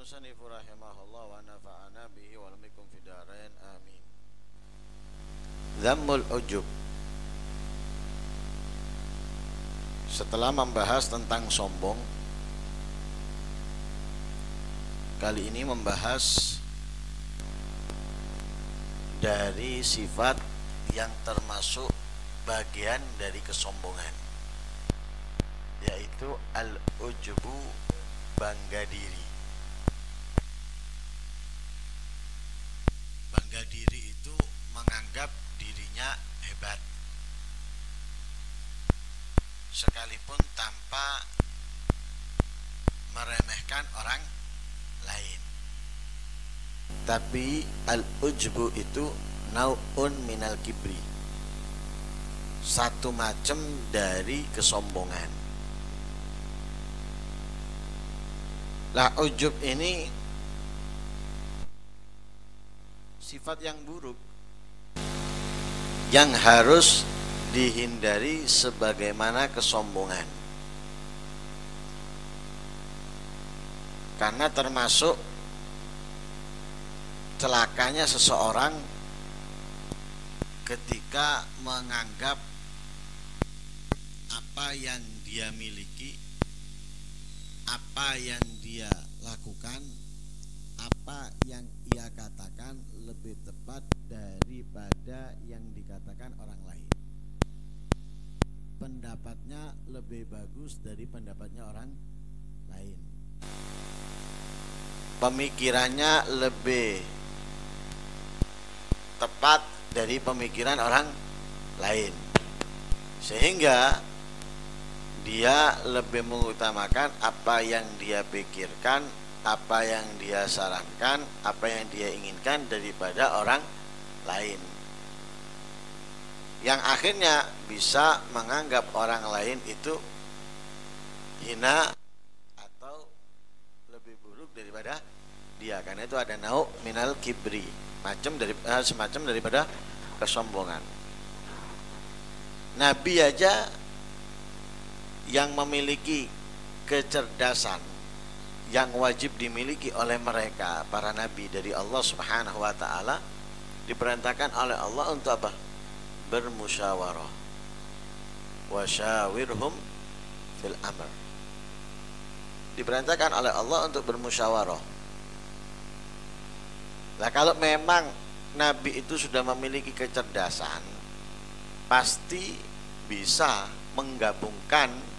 المصنف رحمه الله ونفعنا به ولم يكن في دارين آمين. Dhammul ujub. Setelah membahas tentang sombong, kali ini membahas dari sifat yang termasuk bagian dari kesombongan, yaitu al-ujubu, bangga diri. Bangga diri itu menganggap dirinya hebat, sekalipun tanpa meremehkan orang lain. Tapi al-ujbu itu nau'un minal kibri, satu macam dari kesombongan. Lah, ujub ini sifat yang buruk yang harus dihindari sebagaimana kesombongan, karena termasuk celakanya seseorang ketika menganggap apa yang dia miliki, apa yang dia lakukan, apa yang ia katakan lebih tepat daripada yang dikatakan orang lain. Pendapatnya lebih bagus dari pendapatnya orang lain. Pemikirannya lebih tepat dari pemikiran orang lain, sehingga dia lebih mengutamakan apa yang dia pikirkan, apa yang dia sarankan, apa yang dia inginkan daripada orang lain, yang akhirnya bisa menganggap orang lain itu hina atau lebih buruk daripada dia. Karena itu ada nau' minal kibri, semacam daripada kesombongan. Nabi aja yang memiliki kecerdasan yang wajib dimiliki oleh mereka, para nabi dari Allah Subhanahu wa ta'ala, diperintahkan oleh Allah untuk apa? Bermusyawarah. Wasyawirhum fil amr. Diperintahkan oleh Allah untuk bermusyawarah. Nah, kalau memang nabi itu sudah memiliki kecerdasan, pasti bisa menggabungkan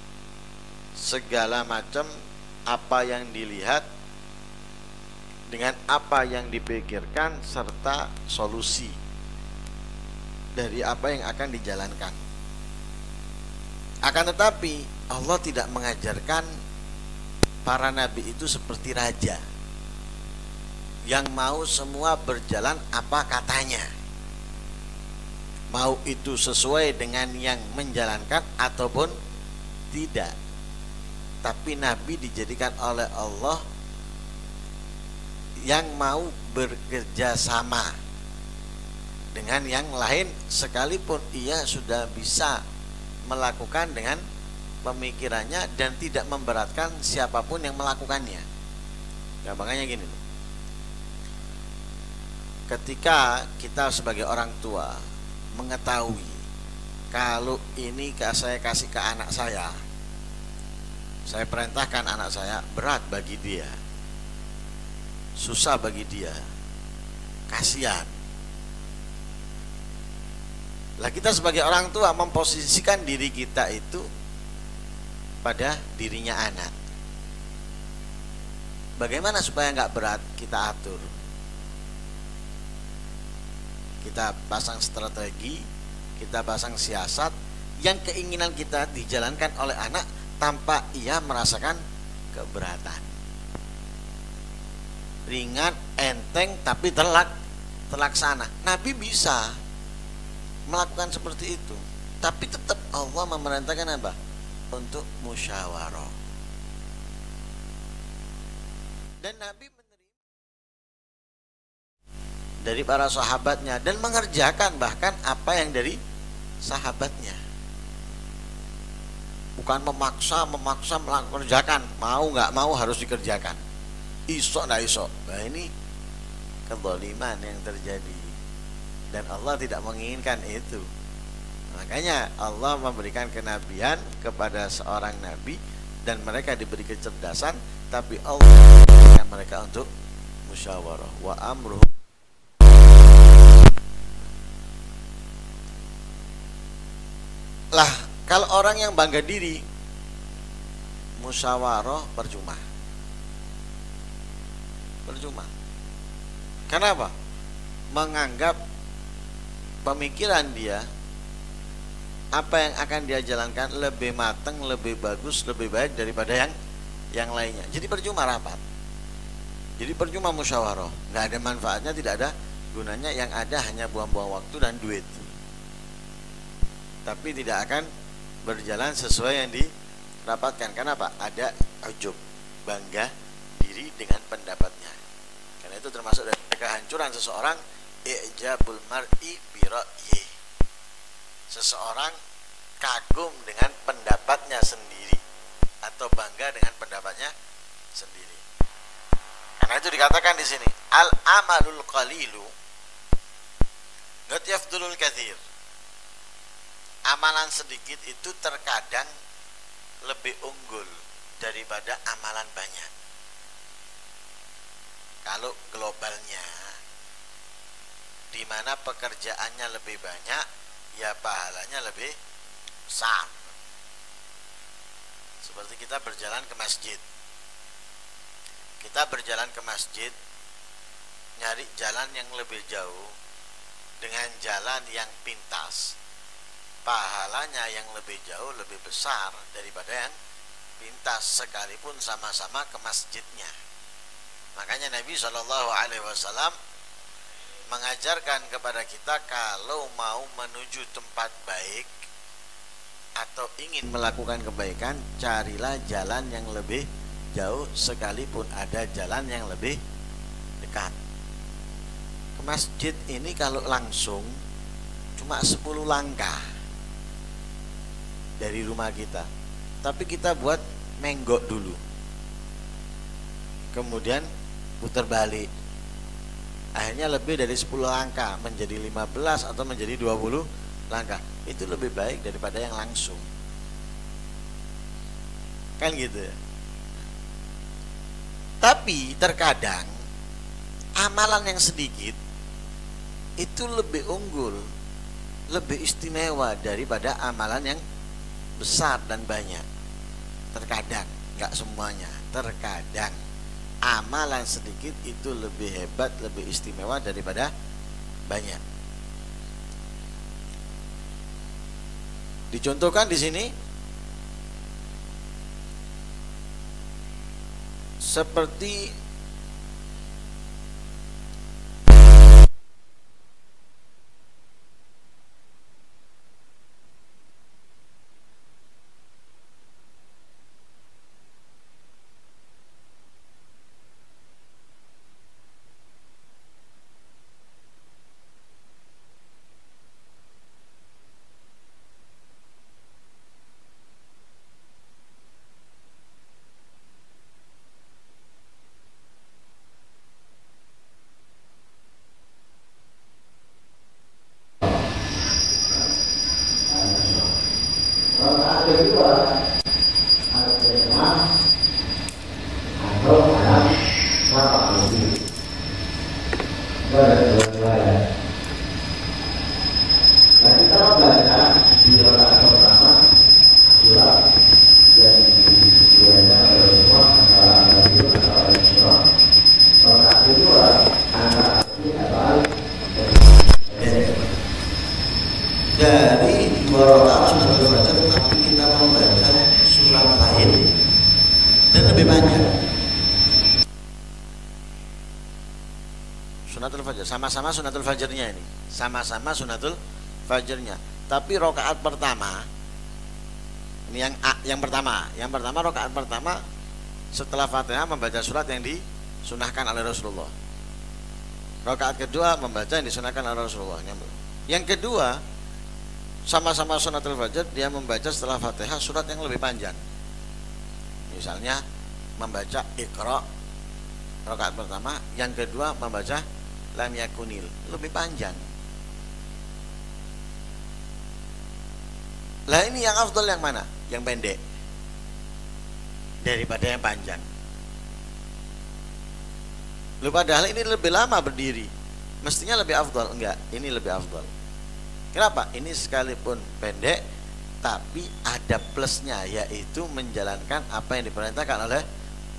segala macam apa yang dilihat dengan apa yang dipikirkan serta solusi dari apa yang akan dijalankan. Akan tetapi Allah tidak mengajarkan para nabi itu seperti raja yang mau semua berjalan apa katanya, mau itu sesuai dengan yang menjalankan ataupun tidak. Tapi nabi dijadikan oleh Allah yang mau bekerja sama dengan yang lain, sekalipun ia sudah bisa melakukan dengan pemikirannya dan tidak memberatkan siapapun yang melakukannya. Gampangannya gini, ketika kita sebagai orang tua mengetahui kalau ini saya kasih ke anak saya perintahkan anak saya, berat bagi dia, susah bagi dia, kasihan. Lah, kita sebagai orang tua memposisikan diri kita itu pada dirinya anak. Bagaimana supaya nggak berat? Kita atur, kita pasang strategi, kita pasang siasat yang keinginan kita dijalankan oleh anak tanpa ia merasakan keberatan. Ringan, enteng, tapi terlaksana. Nabi bisa melakukan seperti itu, tapi tetap Allah memerintahkan apa? Untuk musyawarah. Dan Nabi menerima dari para sahabatnya dan mengerjakan bahkan apa yang dari sahabatnya. Bukan memaksa mengerjakan, mau nggak mau harus dikerjakan. iso ndak iso. Nah ini kezaliman yang terjadi dan Allah tidak menginginkan itu. Makanya Allah memberikan kenabian kepada seorang nabi dan mereka diberi kecerdasan, tapi Allah memberikan mereka untuk musyawarah. Wa amruh. Lah, kalau orang yang bangga diri, musyawarah percuma. Percuma. Kenapa? Menganggap pemikiran dia, apa yang akan dia jalankan lebih matang, lebih bagus, lebih baik daripada yang lainnya. Jadi percuma rapat. Jadi percuma musyawarah. Nggak ada manfaatnya, tidak ada gunanya. Yang ada hanya buang-buang waktu dan duit. Tapi tidak akan berjalan sesuai yang dirapatkan. Kenapa? Ada ujub, bangga diri dengan pendapatnya. Karena itu termasuk dari kehancuran seseorang, i'jabul mar'i bi ra'yi. Seseorang kagum dengan pendapatnya sendiri atau bangga dengan pendapatnya sendiri. Karena itu dikatakan di sini, al amalul qalilu qad yafdulul katsir. Amalan sedikit itu terkadang lebih unggul daripada amalan banyak. Kalau globalnya, di mana pekerjaannya lebih banyak, ya pahalanya lebih besar. Seperti kita berjalan ke masjid. Kita berjalan ke masjid, nyari jalan yang lebih jauh dengan jalan yang pintas. Pahalanya yang lebih jauh lebih besar daripada yang pintas, sekalipun sama-sama ke masjidnya. Makanya Nabi SAW mengajarkan kepada kita, kalau mau menuju tempat baik atau ingin melakukan kebaikan, carilah jalan yang lebih jauh sekalipun ada jalan yang lebih dekat. Ke masjid ini kalau langsung cuma 10 langkah dari rumah kita, tapi kita buat menggok dulu, kemudian putar balik, akhirnya lebih dari 10 langkah menjadi 15 atau menjadi 20 langkah. Itu lebih baik daripada yang langsung, kan gitu ya. Tapi terkadang amalan yang sedikit itu lebih unggul, lebih istimewa daripada amalan yang besar dan banyak. Terkadang, nggak semuanya, terkadang amalan sedikit itu lebih hebat, lebih istimewa daripada banyak. Dicontohkan di sini seperti dari 2 rakaat sudah terbaca, tapi kita membaca surat lain dan lebih panjang. Sunatul Fajr, sama-sama Sunatul Fajrnya ini, sama-sama Sunatul Fajrnya. Tapi rakaat pertama, ini yang pertama rakaat pertama setelah Fatihah membaca surat yang disunahkan oleh Rasulullah. Rakaat kedua membaca yang disunahkan oleh Rasulullah. Yang kedua sama-sama Sunatul Fajr, dia membaca setelah Fatihah surat yang lebih panjang. Misalnya membaca Iqra rakaat pertama, yang kedua membaca lam yakunil, lebih panjang. Lah ini yang afdal yang mana? Yang pendek daripada yang panjang. Lu padahal ini lebih lama berdiri, mestinya lebih afdal. Enggak, ini lebih afdal. Kenapa? Ini sekalipun pendek tapi ada plusnya, yaitu menjalankan apa yang diperintahkan oleh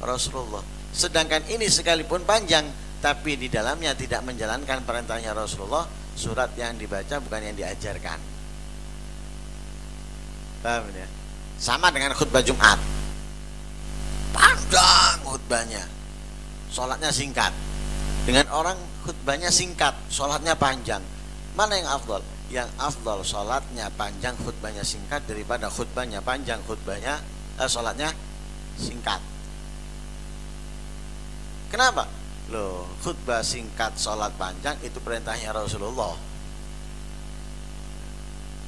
Rasulullah. Sedangkan ini sekalipun panjang tapi di dalamnya tidak menjalankan perintahnya Rasulullah, surat yang dibaca bukan yang diajarkan. Paham ya? Sama dengan khutbah Jumat, panjang khutbahnya, sholatnya singkat. Dengan orang khutbahnya singkat, sholatnya panjang, mana yang afdal? Yang afdal sholatnya panjang, khutbahnya singkat, daripada khutbahnya panjang, sholatnya singkat. Kenapa? Loh, khutbah singkat, sholat panjang itu perintahnya Rasulullah.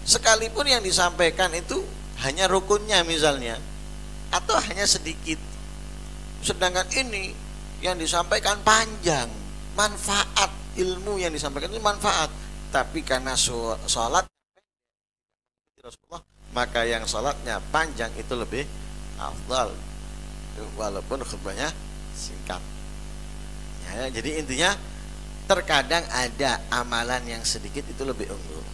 Sekalipun yang disampaikan itu hanya rukunnya misalnya, atau hanya sedikit. Sedangkan ini yang disampaikan panjang, manfaat ilmu yang disampaikan itu manfaat. Tapi karena sholat Rasulullah, maka yang sholatnya panjang itu lebih afdal, walaupun khutbahnya singkat. Ya, jadi intinya terkadang ada amalan yang sedikit itu lebih unggul.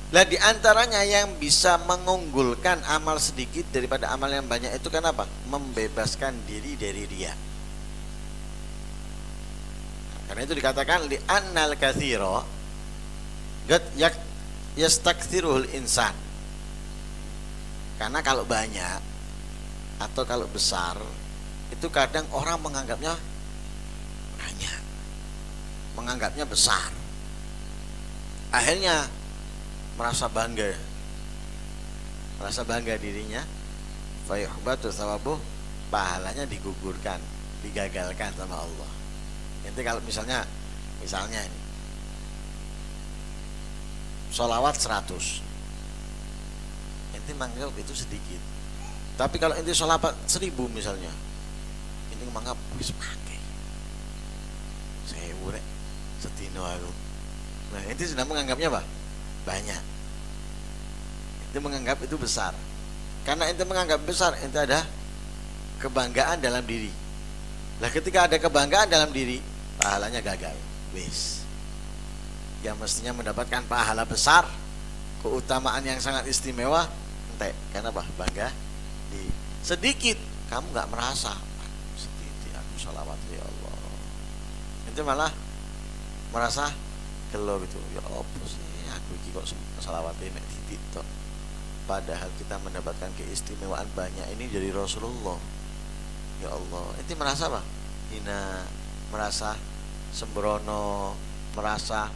Lah di antaranya yang bisa mengunggulkan amal sedikit daripada amal yang banyak itu kan apa? Membebaskan diri dari riya. Karena itu dikatakan li annal katsira qad yastakthiruhul insan. Karena kalau banyak atau kalau besar itu kadang orang menganggapnya banyak, menganggapnya besar. Akhirnya merasa bangga dirinya, fayuhbatu thawabuh, pahalanya digugurkan, digagalkan sama Allah. Nanti kalau misalnya ini sholawat 100, ente menganggap itu sedikit. Tapi kalau ente sholawat 1000 misalnya, ente menganggap wis pakai saya urek setino aku. Nah ente sudah menganggapnya apa? Banyak. Ente menganggap itu besar. Karena ente menganggap besar, ente ada kebanggaan dalam diri. Lah ketika ada kebanggaan dalam diri, pahalanya gagal. Wis. Yang mestinya mendapatkan pahala besar, keutamaan yang sangat istimewa, ente kenapa? Bangga di sedikit, kamu nggak merasa sedikit aku sholawat ya Allah. Ente malah merasa gelo gitu. Ya apa sih? Aku iki kok selawate nek titik tok. Padahal kita mendapatkan keistimewaan banyak ini dari Rasulullah. Ya Allah, ente merasa apa? Hina, merasa sembrono, merasa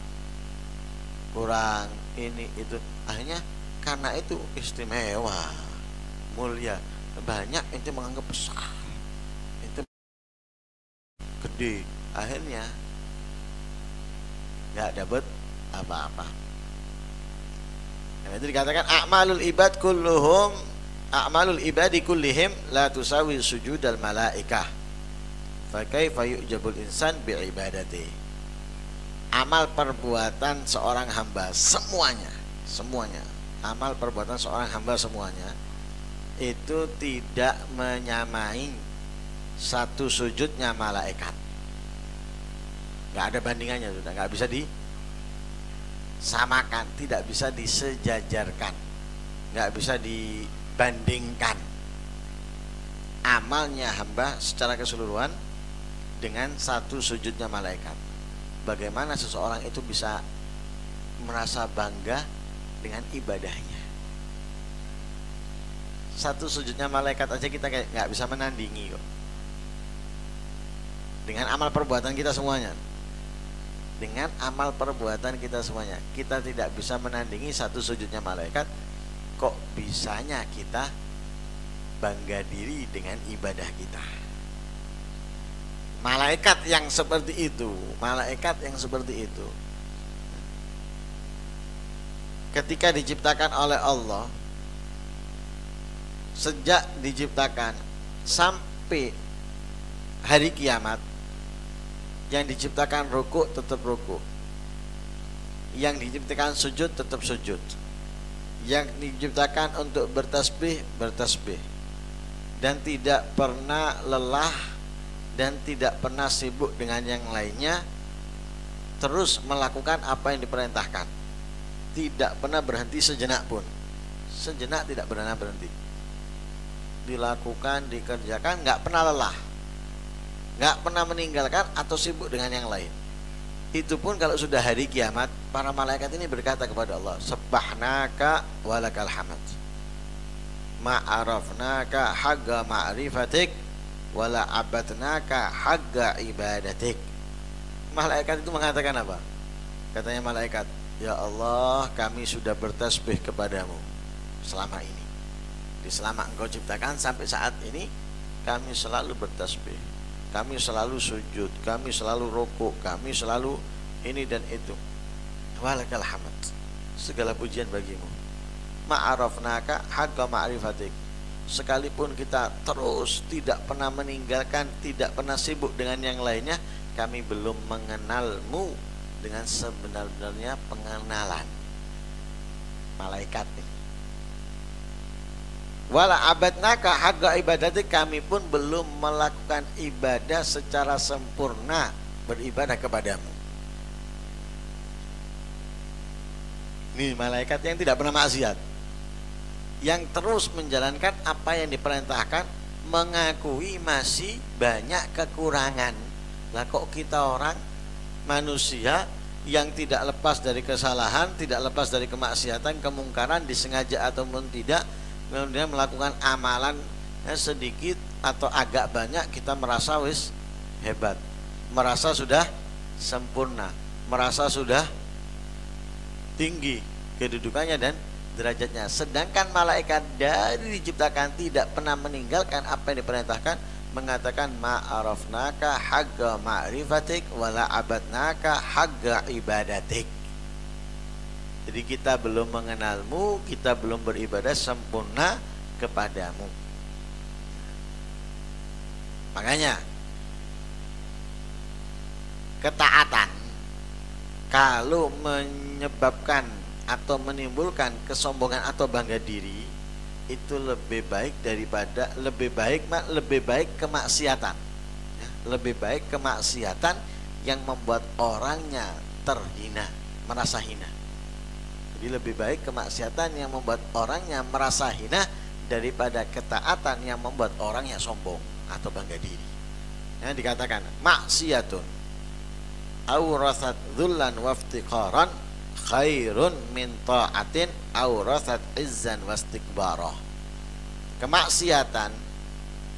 kurang ini itu. Akhirnya karena itu istimewa, mulia, banyak ente menganggap besar, ente gede. Akhirnya nggak dapat apa-apa. Nah, itu dikatakan a'malul ibadi kullihim la tusawi sujudal malaikah. Fa kaifa yu'jabul insan bi ibadati. Amal perbuatan seorang hamba semuanya, amal perbuatan seorang hamba semuanya itu tidak menyamai satu sujudnya malaikat. Nggak ada bandingannya, sudah nggak bisa disamakan, tidak bisa disejajarkan, nggak bisa dibandingkan amalnya hamba secara keseluruhan dengan satu sujudnya malaikat. Bagaimana seseorang itu bisa merasa bangga dengan ibadahnya? Satu sujudnya malaikat aja kita kayak nggak bisa menandingi kok. Dengan amal perbuatan kita semuanya, dengan amal perbuatan kita semuanya, kita tidak bisa menandingi satu sujudnya malaikat. Kok bisanya kita bangga diri dengan ibadah kita? Malaikat yang seperti itu, ketika diciptakan oleh Allah, sejak diciptakan sampai hari kiamat, yang diciptakan ruku tetap ruku, yang diciptakan sujud tetap sujud, yang diciptakan untuk bertasbih bertasbih, dan tidak pernah lelah dan tidak pernah sibuk dengan yang lainnya, terus melakukan apa yang diperintahkan, tidak pernah berhenti sejenak pun, sejenak tidak pernah berhenti, dilakukan, dikerjakan, nggak pernah lelah, nggak pernah meninggalkan atau sibuk dengan yang lain. Itu pun kalau sudah hari kiamat, para malaikat ini berkata kepada Allah, subhanaka walakal hamd, ma'arafnaka hagga ma'rifatik wala abadnaka hagga ibadatik. Malaikat itu mengatakan apa? Katanya malaikat, ya Allah, kami sudah bertasbih kepadamu selama ini, selama engkau ciptakan sampai saat ini, kami selalu bertasbih, kami selalu sujud, kami selalu rukuk, kami selalu ini dan itu. Walakal hamd, segala pujian bagimu. Ma'arafnaka haqqa ma'rifatik, sekalipun kita terus tidak pernah meninggalkan, tidak pernah sibuk dengan yang lainnya, kami belum mengenalmu dengan sebenar-benarnya pengenalan. Malaikat ini. Wala abadnaka haqqa ibadatik, kami pun belum melakukan ibadah secara sempurna, beribadah kepadamu. Ini malaikat yang tidak pernah maksiat, yang terus menjalankan apa yang diperintahkan, mengakui masih banyak kekurangan. Lah kok kita orang manusia yang tidak lepas dari kesalahan, tidak lepas dari kemaksiatan, kemungkaran, disengaja ataupun tidak, kemudian melakukan amalan sedikit atau agak banyak, kita merasa wis hebat, merasa sudah sempurna, merasa sudah tinggi kedudukannya dan derajatnya. Sedangkan malaikat dari diciptakan tidak pernah meninggalkan apa yang diperintahkan, mengatakan ma'arafnaka haqqa ma'rifatik wala abadnaka haqqa ibadatik. Jadi kita belum mengenalmu, kita belum beribadah sempurna kepadamu. Makanya ketaatan kalau menyebabkan atau menimbulkan kesombongan atau bangga diri, itu lebih baik daripada lebih baik kemaksiatan, ya, lebih baik kemaksiatan yang membuat orangnya terhina, merasa hina. Jadi lebih baik kemaksiatan yang membuat orangnya merasa hina daripada ketaatan yang membuat orangnya sombong atau bangga diri. Yang dikatakan maksiatun awrasat dzullan waftiqaran khairun min ta'atin awrasat izzan wastikbarah. Kemaksiatan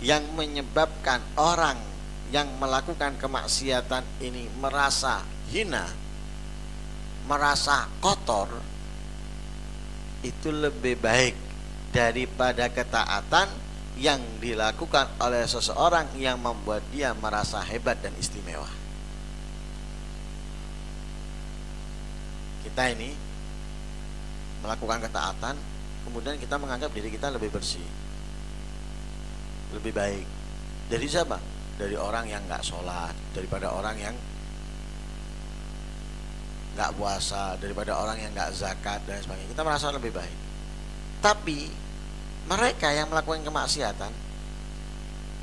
yang menyebabkan orang yang melakukan kemaksiatan ini merasa hina, merasa kotor, itu lebih baik daripada ketaatan yang dilakukan oleh seseorang yang membuat dia merasa hebat dan istimewa. Kita ini melakukan ketaatan, kemudian kita menganggap diri kita lebih bersih, lebih baik. Dari siapa? Dari orang yang nggak sholat, daripada orang yang nggak puasa, daripada orang yang nggak zakat dan sebagainya. Kita merasa lebih baik. Tapi mereka yang melakukan kemaksiatan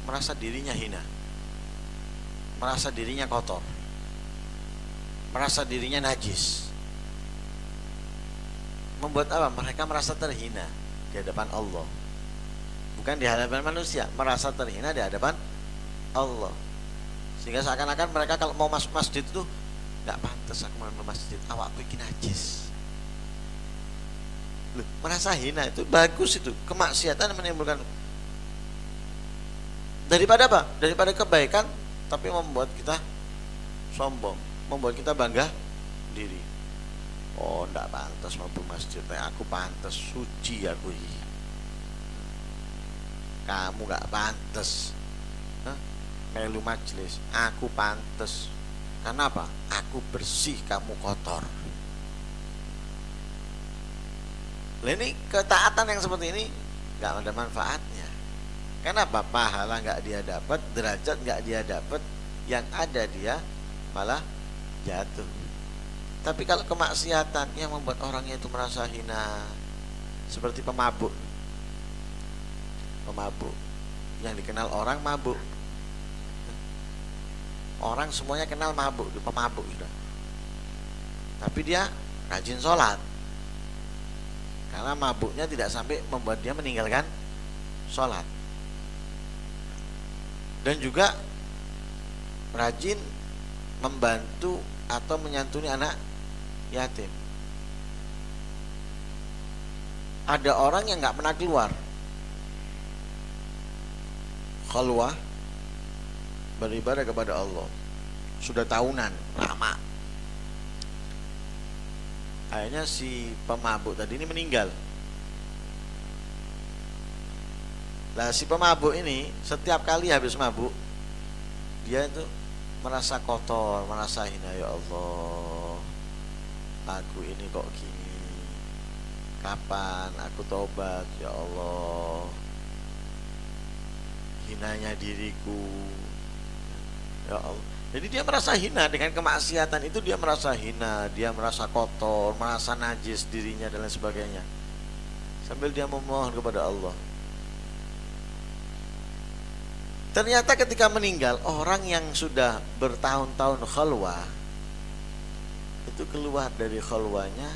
merasa dirinya hina, merasa dirinya kotor, merasa dirinya najis. Membuat apa? Mereka merasa terhina di hadapan Allah, bukan di hadapan manusia, merasa terhina di hadapan Allah. Sehingga seakan-akan mereka kalau mau masuk masjid itu nggak pantas aku mau masjid, awakku iki najis. Loh, merasa hina itu bagus, itu kemaksiatan menimbulkan daripada apa? Daripada kebaikan, tapi membuat kita sombong, membuat kita bangga diri. Oh, ndak pantas mampu masjid, aku pantas, suci aku ini. Kamu nggak pantas melu majelis, aku pantas. Karena apa? Aku bersih, kamu kotor. Ini ketaatan yang seperti ini nggak ada manfaatnya. Kenapa? Pahala nggak dia dapat, derajat nggak dia dapat, yang ada dia malah jatuh. Tapi kalau kemaksiatan yang membuat orangnya itu merasa hina, seperti pemabuk, yang dikenal orang mabuk, orang semuanya kenal mabuk, pemabuk sudah. Tapi dia rajin sholat, karena mabuknya tidak sampai membuat dia meninggalkan sholat. Dan juga rajin membantu atau menyantuni anak yatim. Ada orang yang nggak pernah keluar, khalwah, beribadah kepada Allah, sudah tahunan lama. Akhirnya si pemabuk tadi ini meninggal. Nah, si pemabuk ini setiap kali habis mabuk, dia itu merasa kotor, merasa hina. Ya Allah, aku ini kok gini, kapan aku tobat? Ya Allah, hinanya diriku. Ya Allah, jadi dia merasa hina dengan kemaksiatan itu, dia merasa hina, dia merasa kotor, merasa najis dirinya dan lain sebagainya, sambil dia memohon kepada Allah. Ternyata ketika meninggal, orang yang sudah bertahun-tahun khalwah itu keluar dari khalwahnya,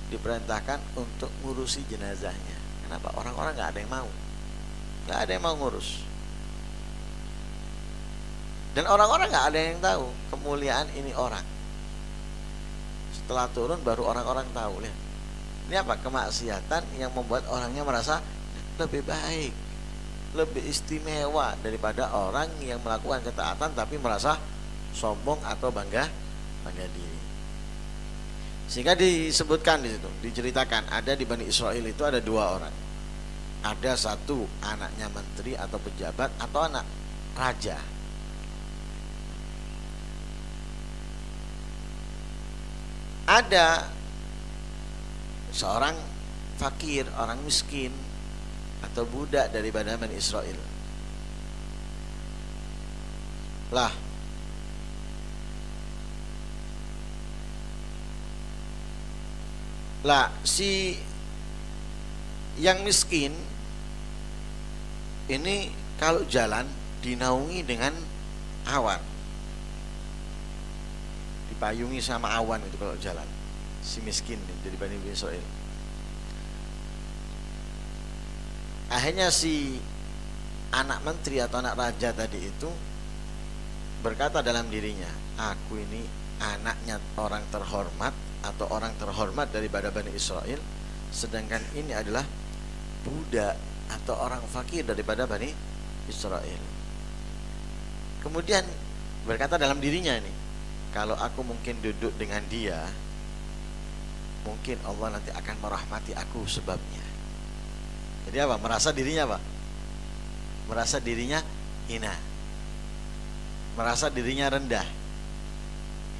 diperintahkan untuk ngurusi jenazahnya. Kenapa? Orang-orang nggak ada yang mau, nggak ada yang mau ngurus. Dan orang-orang nggak ada yang tahu kemuliaan ini orang. Setelah turun baru orang-orang tahu. Lihat, ini apa? Kemaksiatan yang membuat orangnya merasa lebih baik, lebih istimewa daripada orang yang melakukan ketaatan tapi merasa sombong atau bangga diri. Sehingga disebutkan di situ, diceritakan ada di Bani Israel itu ada dua orang. Ada satu anaknya menteri atau pejabat atau anak raja. Ada seorang fakir, orang miskin atau budak dari Bani Israel. Lah si yang miskin ini kalau jalan dinaungi dengan awan, dipayungi sama awan itu kalau jalan, si miskin dari Bani Israel. Akhirnya si anak menteri atau anak raja tadi itu berkata dalam dirinya, aku ini anaknya orang terhormat atau orang terhormat daripada Bani Israel, sedangkan ini adalah budak atau orang fakir daripada Bani Israel. Kemudian berkata dalam dirinya ini, kalau aku mungkin duduk dengan dia, mungkin Allah nanti akan merahmati aku sebabnya. Jadi apa? Merasa dirinya apa? Merasa dirinya hina, merasa dirinya rendah,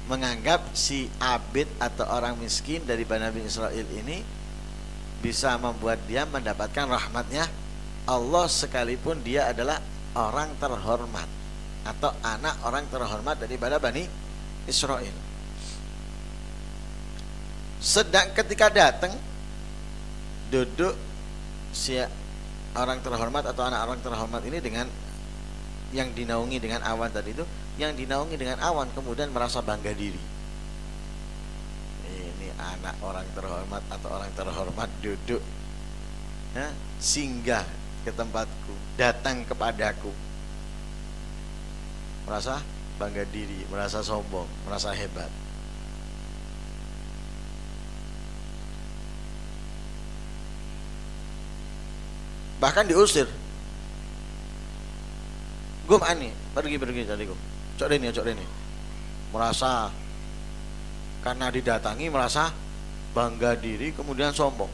menganggap si abid atau orang miskin dari Bani Israel ini bisa membuat dia mendapatkan rahmatnya Allah sekalipun dia adalah orang terhormat atau anak orang terhormat daripada Bani Israel. Sedang ketika datang duduk si orang terhormat atau anak orang terhormat ini dengan yang dinaungi dengan awan tadi itu, yang dinaungi dengan awan kemudian merasa bangga diri. Ini anak orang terhormat atau orang terhormat duduk, singgah ke tempatku, datang kepadaku, merasa bangga diri, merasa sombong, merasa hebat. Bahkan diusir. Gum ani, pergi tadi gum. Cok deni. Merasa karena didatangi merasa bangga diri kemudian sombong.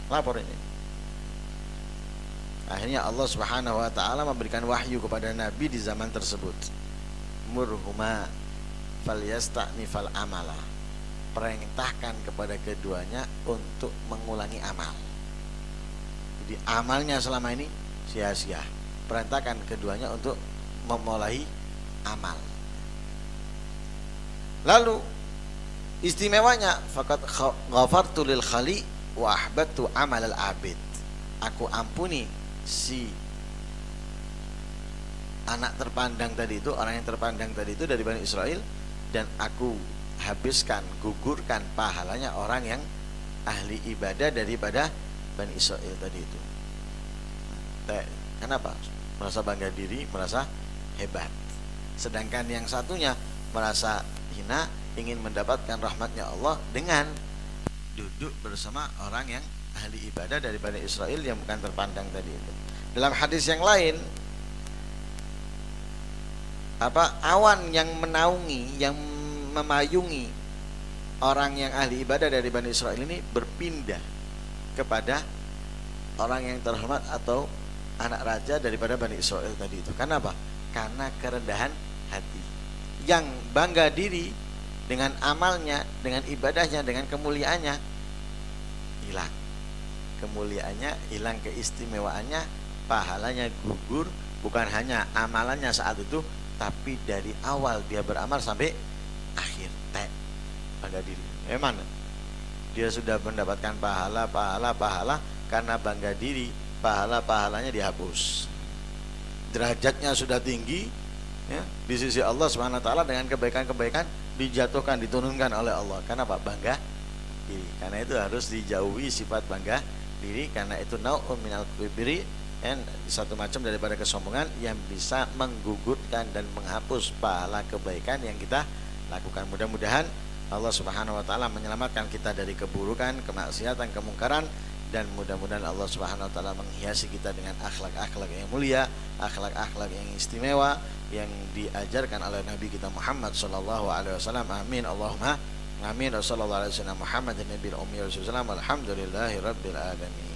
Lapor ini. Akhirnya Allah Subhanahu wa taala memberikan wahyu kepada Nabi di zaman tersebut. Murhuma falyasta'nifal amala. Perintahkan kepada keduanya untuk mengulangi amal. Jadi amalnya selama ini sia-sia. Perintahkan keduanya untuk memulai amal. Lalu istimewanya faqad ghafartu lil khali wa ahbattu amal al abid. Aku ampuni si anak terpandang tadi itu, orang yang terpandang tadi itu dari Bani Israel, dan aku habiskan, gugurkan pahalanya orang yang ahli ibadah daripada Bani Israel tadi itu. Kenapa? Merasa bangga diri, merasa hebat. Sedangkan yang satunya merasa hina, ingin mendapatkan rahmatnya Allah dengan duduk bersama orang yang ahli ibadah dari Bani Israel yang bukan terpandang tadi itu. Dalam hadis yang lain, awan yang menaungi, yang memayungi orang yang ahli ibadah dari Bani Israel ini berpindah kepada orang yang terhormat atau anak raja daripada Bani Israel tadi itu. Kenapa? Karena kerendahan hati, yang bangga diri dengan amalnya, dengan ibadahnya, dengan kemuliaannya hilang. Kemuliaannya hilang, keistimewaannya, pahalanya gugur. Bukan hanya amalannya saat itu, tapi dari awal dia beramal sampai akhir. Bangga diri. Memang dia sudah mendapatkan pahala karena bangga diri, pahalanya dihapus. Derajatnya sudah tinggi ya, di sisi Allah Subhanahu wa taala, dengan kebaikan-kebaikan dijatuhkan, diturunkan oleh Allah. Kenapa? Bangga diri. Karena itu harus dijauhi sifat bangga diri, karena itu nau'un minal kibri, dan satu macam daripada kesombongan yang bisa menggugurkan dan menghapus pahala kebaikan yang kita lakukan. Mudah-mudahan Allah Subhanahu wa taala menyelamatkan kita dari keburukan, kemaksiatan, kemungkaran, dan mudah-mudahan Allah Subhanahu wa taala menghiasi kita dengan akhlak-akhlak yang mulia, akhlak-akhlak yang istimewa yang diajarkan oleh Nabi kita Muhammad sallallahu alaihi wasallam. Amin Allahumma amin. Wassallallahu alaihi wasallam Muhammadin nabiyil ummi wa sallam. Alhamdulillahirabbil alamin.